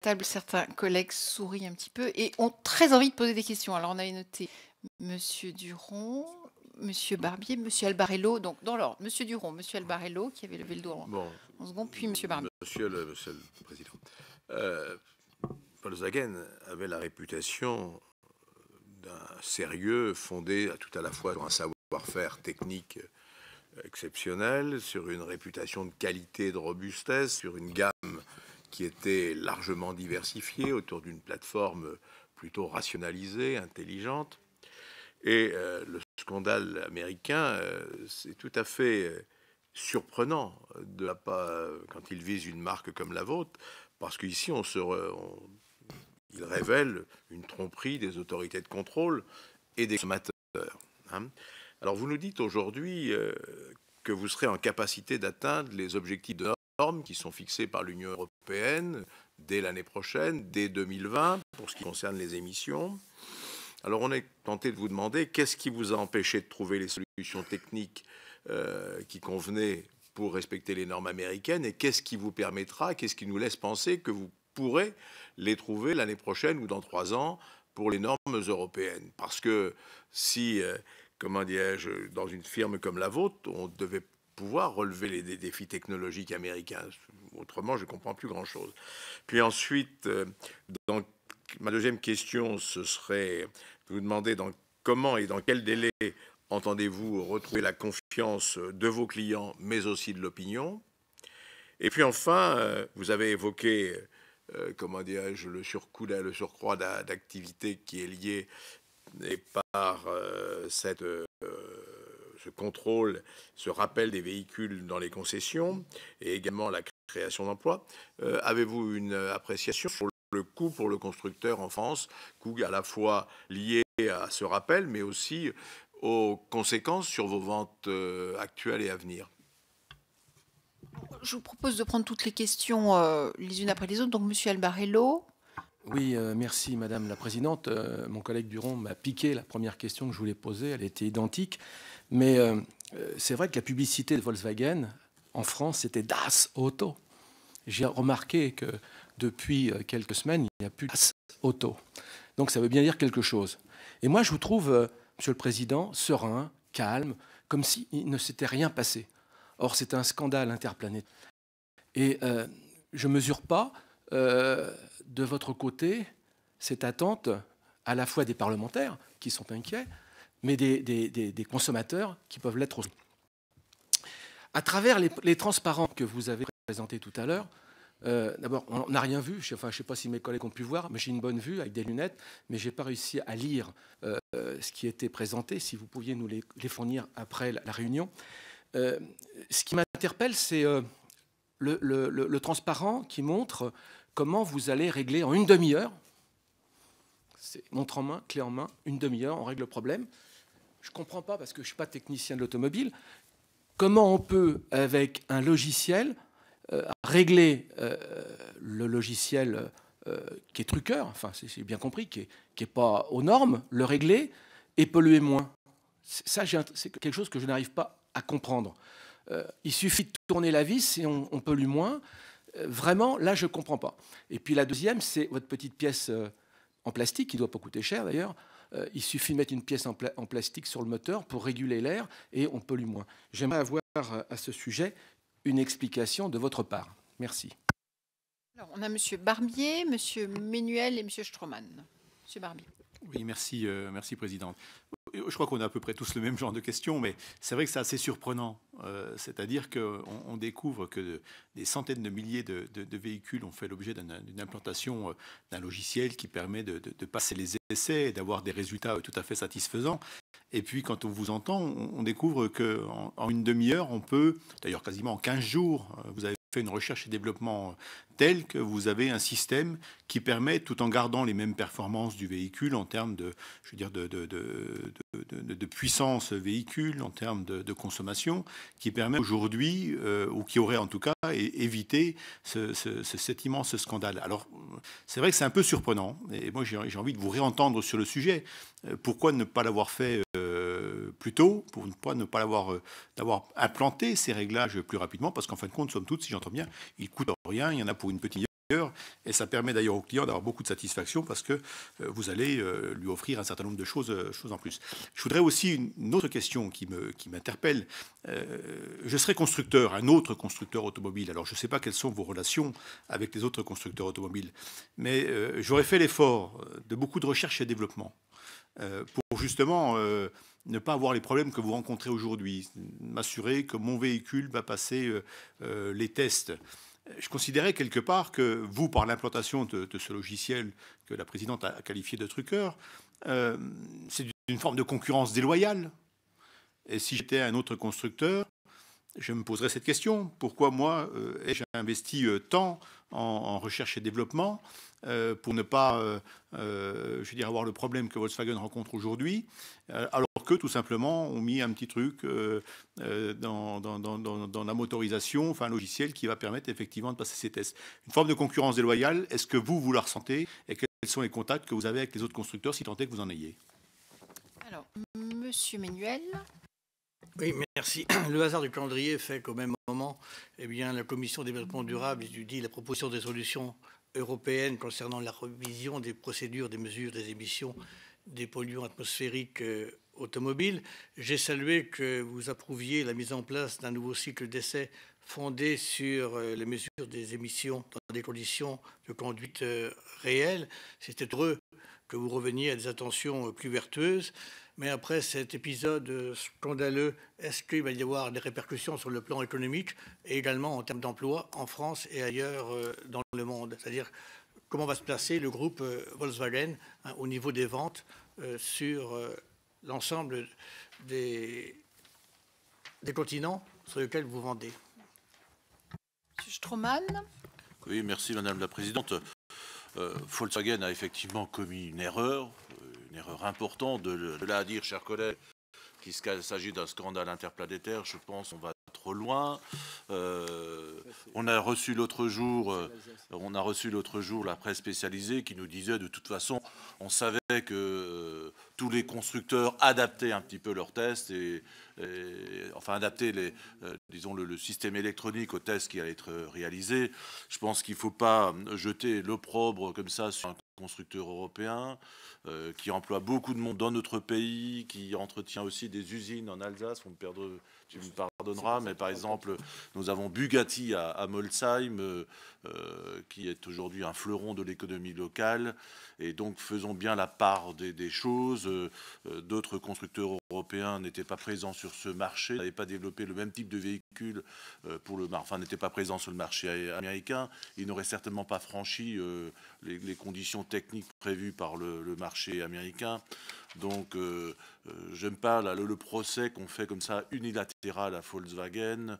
table, certains collègues sourient un petit peu et ont très envie de poser des questions. Alors, on a noté Monsieur Duron, Monsieur Barbier, Monsieur Albarello. Donc, dans l'ordre, Monsieur Duron, Monsieur Albarello, qui avait levé le doigt Bon, en second, puis Monsieur Barbier. monsieur le Président, euh, Volkswagen avait la réputation d'un sérieux fondé tout à la fois sur un savoir-faire technique exceptionnel, sur une réputation de qualité et de robustesse, sur une gamme qui était largement diversifiée autour d'une plateforme plutôt rationalisée, intelligente. Et le scandale américain, c'est tout à fait surprenant quand il vise une marque comme la vôtre, parce qu'ici, il révèle une tromperie des autorités de contrôle et des consommateurs. Hein. Alors, vous nous dites aujourd'hui que vous serez en capacité d'atteindre les objectifs de normes qui sont fixés par l'Union européenne dès l'année prochaine, dès 2020, pour ce qui concerne les émissions. Alors on est tenté de vous demander qu'est-ce qui vous a empêché de trouver les solutions techniques qui convenaient pour respecter les normes américaines et qu'est-ce qui vous permettra, qu'est-ce qui nous laisse penser que vous pourrez les trouver l'année prochaine ou dans 3 ans pour les normes européennes. Parce que si, comment dirais-je, dans une firme comme la vôtre, on devait pouvoir relever les défis technologiques américains. Autrement, je ne comprends plus grand-chose. Puis ensuite, dans ma deuxième question, ce serait de vous demander comment et dans quel délai entendez-vous retrouver la confiance de vos clients, mais aussi de l'opinion. Et puis enfin, vous avez évoqué, comment dirais-je, le surcroît d'activité qui est lié par ce contrôle, ce rappel des véhicules dans les concessions et également la création d'emplois. Avez-vous une appréciation sur le coût pour le constructeur en France, coût à la fois lié à ce rappel, mais aussi aux conséquences sur vos ventes actuelles et à venir? Je vous propose de prendre toutes les questions les unes après les autres. Donc, Monsieur Albarello. Oui, merci Madame la Présidente. Mon collègue Duron m'a piqué la première question que je voulais poser. Elle était identique. Mais c'est vrai que la publicité de Volkswagen en France, c'était Das Auto. J'ai remarqué que depuis quelques semaines, il n'y a plus Das Auto. Donc ça veut bien dire quelque chose. Et moi, je vous trouve, Monsieur le Président, serein, calme, comme s'il ne s'était rien passé. Or, c'est un scandale interplanétaire. Et je ne mesure pas, de votre côté, cette attente à la fois des parlementaires qui sont inquiets, mais des consommateurs qui peuvent l'être aussi. À travers les transparents que vous avez présentés tout à l'heure, d'abord, on n'a rien vu. Je ne sais pas si mes collègues ont pu voir, mais j'ai une bonne vue avec des lunettes, mais je n'ai pas réussi à lire ce qui était présenté. Si vous pouviez nous les fournir après la réunion. Ce qui m'interpelle, c'est le transparent qui montre comment vous allez régler en une demi-heure, montre en main, clé en main, une demi-heure, on règle le problème. Je ne comprends pas, parce que je ne suis pas technicien de l'automobile, comment on peut, avec un logiciel, régler le logiciel qui est truqueur, enfin c'est bien compris, qui n'est pas aux normes, le régler et polluer moins. Ça, c'est quelque chose que je n'arrive pas à comprendre. Il suffit de tourner la vis et on pollue moins. Vraiment, là, je ne comprends pas. Et puis la deuxième, c'est votre petite pièce en plastique, qui ne doit pas coûter cher d'ailleurs. Il suffit de mettre une pièce en plastique sur le moteur pour réguler l'air et on pollue moins. J'aimerais avoir à ce sujet une explication de votre part. Merci. Alors, on a Monsieur Barbier, Monsieur Ménuel et Monsieur Stroman. Monsieur Barbier. Oui, merci, merci Présidente. Je crois qu'on a à peu près tous le même genre de questions, mais c'est vrai que c'est assez surprenant. C'est-à-dire qu'on découvre que des centaines de milliers de véhicules ont fait l'objet d'une implantation d'un logiciel qui permet de passer les essais et d'avoir des résultats tout à fait satisfaisants. Et puis, quand on vous entend, on découvre qu'en une demi-heure, on peut, d'ailleurs quasiment en 15 jours, vous avez fait une recherche et développement tel que vous avez un système qui permet, tout en gardant les mêmes performances du véhicule en termes de, je veux dire, de puissance véhicule, en termes de consommation, qui permet aujourd'hui, ou qui aurait en tout cas évité cet immense scandale. Alors, c'est vrai que c'est un peu surprenant, et moi j'ai envie de vous réentendre sur le sujet. Pourquoi ne pas l'avoir fait plus tôt, pourquoi ne pas d'avoir implanté ces réglages plus rapidement, parce qu'en fin de compte, somme toute, si j'entends bien, ils ne coûtent rien, il y en a pour une petite et ça permet d'ailleurs au client d'avoir beaucoup de satisfaction parce que vous allez lui offrir un certain nombre de choses en plus. Je voudrais aussi une autre question qui m'interpelle. Je serai constructeur, un autre constructeur automobile. Alors je ne sais pas quelles sont vos relations avec les autres constructeurs automobiles, mais j'aurais fait l'effort de beaucoup de recherche et développement pour justement ne pas avoir les problèmes que vous rencontrez aujourd'hui, m'assurer que mon véhicule va passer les tests. Je considérais quelque part que vous, par l'implantation de ce logiciel que la présidente a qualifié de truqueur, c'est une forme de concurrence déloyale. Et si j'étais un autre constructeur, je me poserais cette question. Pourquoi moi, ai-je investi tant en recherche et développement pour ne pas je veux dire, avoir le problème que Volkswagen rencontre aujourd'hui, alors que tout simplement on mis un petit truc dans la motorisation, enfin un logiciel qui va permettre effectivement de passer ces tests. Une forme de concurrence déloyale, est-ce que vous la ressentez et quels sont les contacts que vous avez avec les autres constructeurs, si tant est que vous en ayez? Alors, Monsieur Ménuel. Oui, merci. Le hasard du calendrier fait qu'au même moment, eh bien, la Commission des développement durable étudie la proposition de résolution européenne concernant la révision des procédures des mesures des émissions des polluants atmosphériques automobiles. J'ai salué que vous approuviez la mise en place d'un nouveau cycle d'essai fondé sur les mesures des émissions dans des conditions de conduite réelles. C'était heureux que vous reveniez à des intentions plus vertueuses. Mais après cet épisode scandaleux, est-ce qu'il va y avoir des répercussions sur le plan économique et également en termes d'emploi en France et ailleurs dans le monde? C'est-à-dire, comment va se placer le groupe Volkswagen au niveau des ventes sur l'ensemble des continents sur lesquels vous vendez? Monsieur Stroman. Oui, merci Madame la Présidente. Volkswagen a effectivement commis une erreur importante. De là à dire, chers collègues, qu'il s'agit d'un scandale interplanétaire, je pense qu'on va trop loin. On a reçu l'autre jour la presse spécialisée qui nous disait de toute façon, on savait que tous les constructeurs adaptaient un petit peu leurs tests enfin adapter disons le système électronique aux tests qui allaient être réalisés. Je pense qu'il ne faut pas jeter l'opprobre comme ça sur un constructeur européen qui emploie beaucoup de monde dans notre pays, qui entretient aussi des usines en Alsace. Tu me pardonneras, mais par exemple, nous avons Bugatti à Molsheim, qui est aujourd'hui un fleuron de l'économie locale. Et donc, faisons bien la part des choses. D'autres constructeurs européens n'étaient pas présents sur ce marché, n'avaient pas développé le même type de véhicule n'étaient pas présents sur le marché américain. Ils n'auraient certainement pas franchi les conditions techniques prévues par le marché américain. Donc, j'aime pas le procès qu'on fait comme ça unilatéral à Volkswagen.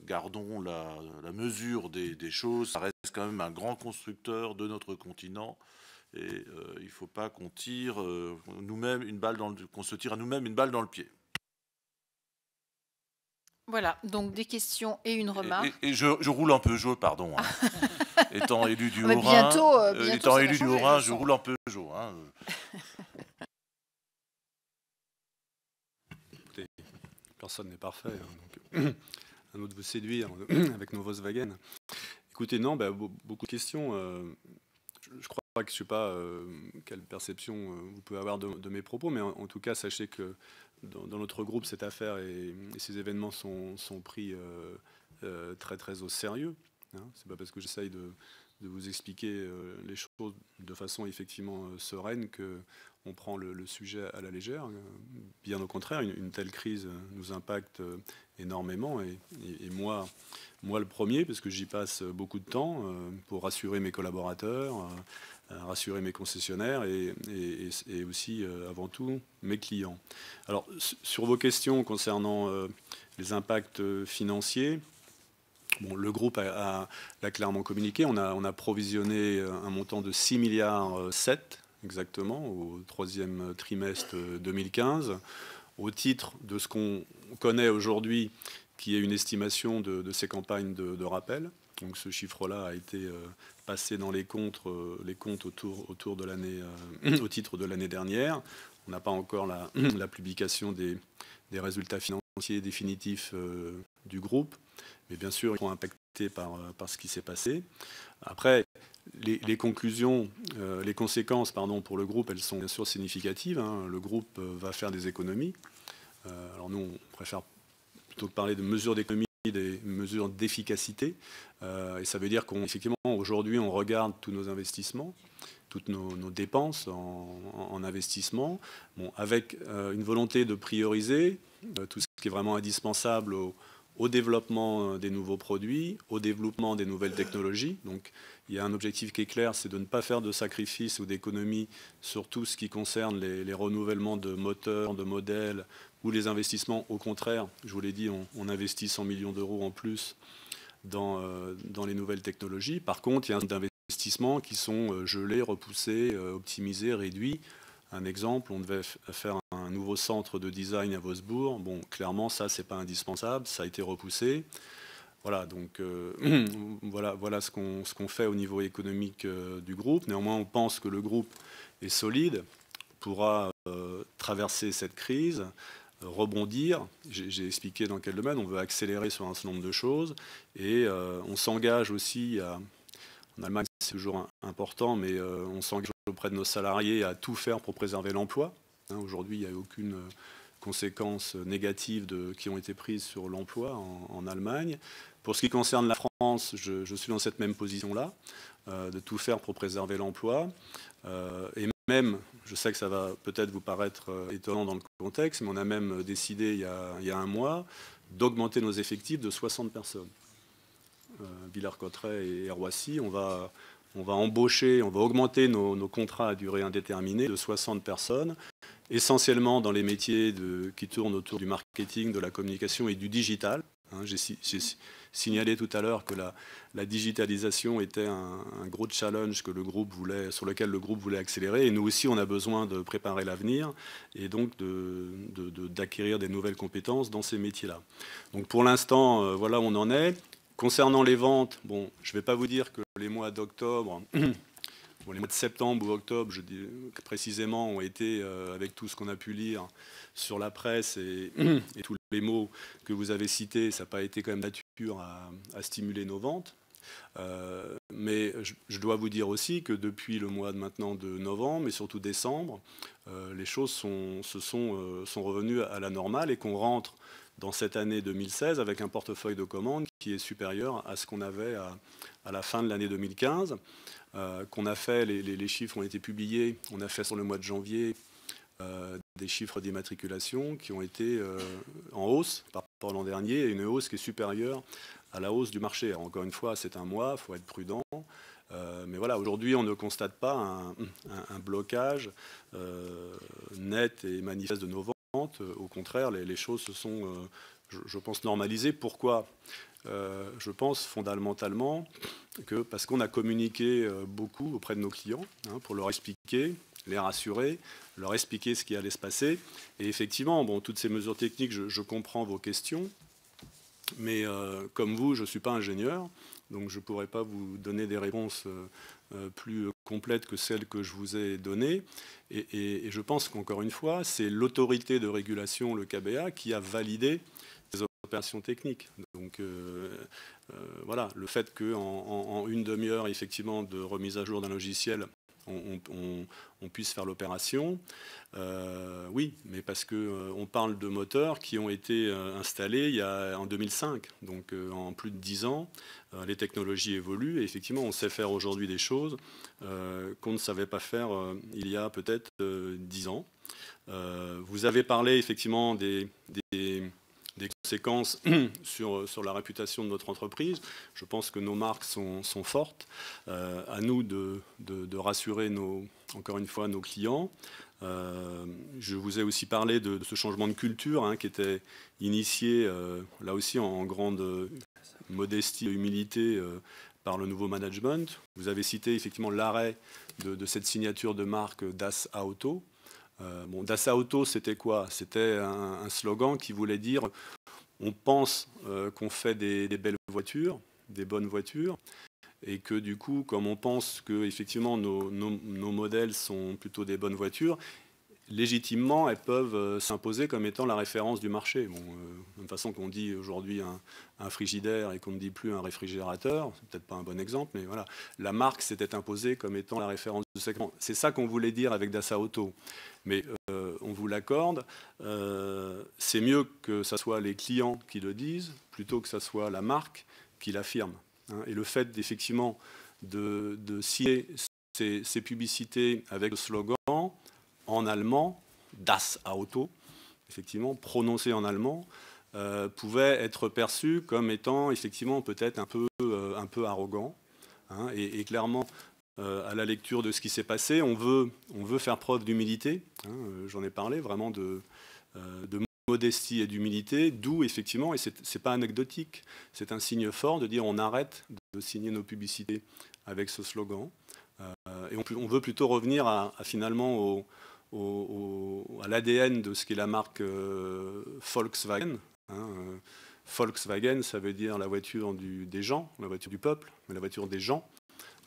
Gardons la mesure des choses. Ça reste quand même un grand constructeur de notre continent. Et il ne faut pas qu'on tire qu'on se tire à nous-mêmes une balle dans le pied. Voilà, donc des questions et une remarque. Et je roule un Peugeot, pardon. Hein. Étant élu du Haut-Rhin, je roule en Peugeot. Hein. Écoutez, personne n'est parfait. Hein, donc, à nous de vous séduire avec nos Volkswagen. Écoutez, non, beaucoup de questions. Je crois que je ne sais pas quelle perception vous pouvez avoir de mes propos, mais en tout cas, sachez que dans notre groupe, cette affaire et ces événements sont pris très très au sérieux. Hein. Ce n'est pas parce que j'essaye de vous expliquer les choses de façon effectivement sereine qu'on prend le sujet à la légère. Bien au contraire, une telle crise nous impacte énormément et moi le premier, parce que j'y passe beaucoup de temps pour rassurer mes collaborateurs, rassurer mes concessionnaires et aussi, avant tout, mes clients. Alors, sur vos questions concernant les impacts financiers, bon, le groupe l'a clairement communiqué. On a provisionné un montant de 6,7 milliards exactement au troisième trimestre 2015, au titre de ce qu'on connaît aujourd'hui, qui est une estimation de ces campagnes de rappel. Donc ce chiffre-là a été passé dans les comptes autour de l'année, au titre de l'année dernière. On n'a pas encore la publication des résultats financiers définitifs du groupe, mais bien sûr, ils vont impacter impacté par ce qui s'est passé. Après, les conclusions, les conséquences pour le groupe, elles sont bien sûr significatives. Hein. Le groupe va faire des économies. Alors nous, on préfère plutôt que parler de mesures d'économie, des mesures d'efficacité. Et ça veut dire qu'effectivement, aujourd'hui, on regarde tous nos investissements, toutes nos dépenses en investissement, avec une volonté de prioriser tout ce qui est vraiment indispensable au développement des nouveaux produits, au développement des nouvelles technologies. Donc, il y a un objectif qui est clair, c'est de ne pas faire de sacrifices ou d'économies sur tout ce qui concerne les renouvellements de moteurs, de modèles ou les investissements. Au contraire, je vous l'ai dit, on investit 100 millions d'euros en plus dans les nouvelles technologies. Par contre, il y a d'investissements qui sont gelés, repoussés, optimisés, réduits. Un exemple, on devait faire un nouveau centre de design à Wolfsburg. Bon, clairement, ça, c'est pas indispensable. Ça a été repoussé. Voilà, donc voilà ce qu'on fait au niveau économique du groupe. Néanmoins, on pense que le groupe est solide, pourra traverser cette crise, rebondir. J'ai expliqué dans quel domaine. On veut accélérer sur un certain nombre de choses. Et on s'engage aussi en Allemagne, c'est toujours important, mais on s'engage auprès de nos salariés à tout faire pour préserver l'emploi. Hein, aujourd'hui, il n'y a aucune conséquence négative qui ont été prises sur l'emploi en Allemagne. Pour ce qui concerne la France, je suis dans cette même position-là, de tout faire pour préserver l'emploi. Et même, je sais que ça va peut-être vous paraître étonnant dans le contexte, mais on a même décidé il y a un mois d'augmenter nos effectifs de 60 personnes. Villers-Cotterêts et Roissy, on va embaucher, on va augmenter nos contrats à durée indéterminée de 60 personnes, essentiellement dans les métiers qui tournent autour du marketing, de la communication et du digital. Hein, j'ai signalé tout à l'heure que la digitalisation était un gros challenge sur lequel le groupe voulait accélérer. Et nous aussi, on a besoin de préparer l'avenir et donc d'acquérir des nouvelles compétences dans ces métiers-là. Donc pour l'instant, voilà où on en est. Concernant les ventes, bon, je ne vais pas vous dire que les mois d'octobre, les mois de septembre ou octobre, je dis précisément, ont été, avec tout ce qu'on a pu lire sur la presse et tous les mots que vous avez cités, ça n'a pas été quand même nature à stimuler nos ventes. Mais je dois vous dire aussi que depuis le mois maintenant de novembre, et surtout décembre, les choses sont revenues à la normale et qu'on rentre dans cette année 2016 avec un portefeuille de commandes qui est supérieur à ce qu'on avait à la fin de l'année 2015. Qu'on a fait, les chiffres ont été publiés, on a fait sur le mois de janvier des chiffres d'immatriculation qui ont été en hausse par rapport à l'an dernier, et une hausse qui est supérieure à la hausse du marché. Alors, encore une fois, c'est un mois, il faut être prudent. Mais voilà, aujourd'hui, on ne constate pas un blocage net et manifeste de nos ventes. Au contraire, les choses se sont, je pense, normalisées. Pourquoi ? Je pense fondamentalement que parce qu'on a communiqué beaucoup auprès de nos clients pour leur expliquer, les rassurer, leur expliquer ce qui allait se passer. Et effectivement, bon, toutes ces mesures techniques, je comprends vos questions, mais comme vous, je ne suis pas ingénieur, donc je ne pourrais pas vous donner des réponses plus complètes que celles que je vous ai données. Et je pense qu'encore une fois, c'est l'autorité de régulation, le KBA, qui a validé ces opérations techniques. Donc voilà, le fait qu'en une demi-heure, effectivement, de remise à jour d'un logiciel, on puisse faire l'opération, oui, mais parce qu'on parle de moteurs qui ont été installés en 2005, donc en plus de 10 ans, les technologies évoluent et effectivement on sait faire aujourd'hui des choses qu'on ne savait pas faire il y a peut-être 10 ans. Vous avez parlé effectivement des conséquences sur la réputation de notre entreprise. Je pense que nos marques sont fortes. À nous de rassurer encore une fois nos clients. Je vous ai aussi parlé de ce changement de culture qui était initié là aussi en grande modestie et humilité par le nouveau management. Vous avez cité effectivement l'arrêt de cette signature de marque Das Auto. Bon, Das Auto, c'était quoi? C'était un slogan qui voulait dire on pense qu'on fait des belles voitures, des bonnes voitures, et que du coup, comme on pense que effectivement nos modèles sont plutôt des bonnes voitures, légitimement, elles peuvent s'imposer comme étant la référence du marché. Bon, de toute façon qu'on dit aujourd'hui un frigidaire et qu'on ne dit plus un réfrigérateur, c'est peut-être pas un bon exemple, mais voilà, la marque s'était imposée comme étant la référence du segment. C'est ça qu'on voulait dire avec Dasa Auto. Mais on vous l'accorde, c'est mieux que ce soit les clients qui le disent, plutôt que ce soit la marque qui l'affirme. Hein. Et le fait effectivement de scier ces publicités avec le slogan en allemand, Das Auto, effectivement, prononcé en allemand, pouvait être perçu comme étant effectivement peut-être un peu arrogant. Hein, et clairement, à la lecture de ce qui s'est passé, on veut faire preuve d'humilité. Hein, j'en ai parlé vraiment de modestie et d'humilité, d'où effectivement, et c'est pas anecdotique, c'est un signe fort de dire on arrête de signer nos publicités avec ce slogan. Et on veut plutôt revenir finalement à l'ADN de ce qu'est la marque Volkswagen. Hein, Volkswagen, ça veut dire la voiture des gens, la voiture du peuple, mais la voiture des gens.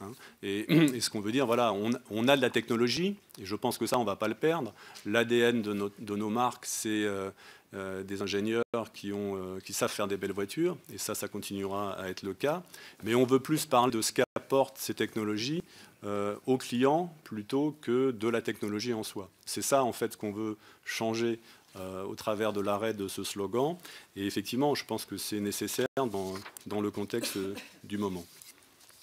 Hein. Et ce qu'on veut dire, voilà, on a de la technologie, et je pense que ça, on ne va pas le perdre. L'ADN de nos marques, c'est des ingénieurs qui savent faire des belles voitures, et ça continuera à être le cas. Mais on veut plus parler de ce qu'apportent ces technologies aux clients plutôt que de la technologie en soi. C'est ça, en fait, qu'on veut changer au travers de l'arrêt de ce slogan. Et effectivement, je pense que c'est nécessaire dans le contexte du moment.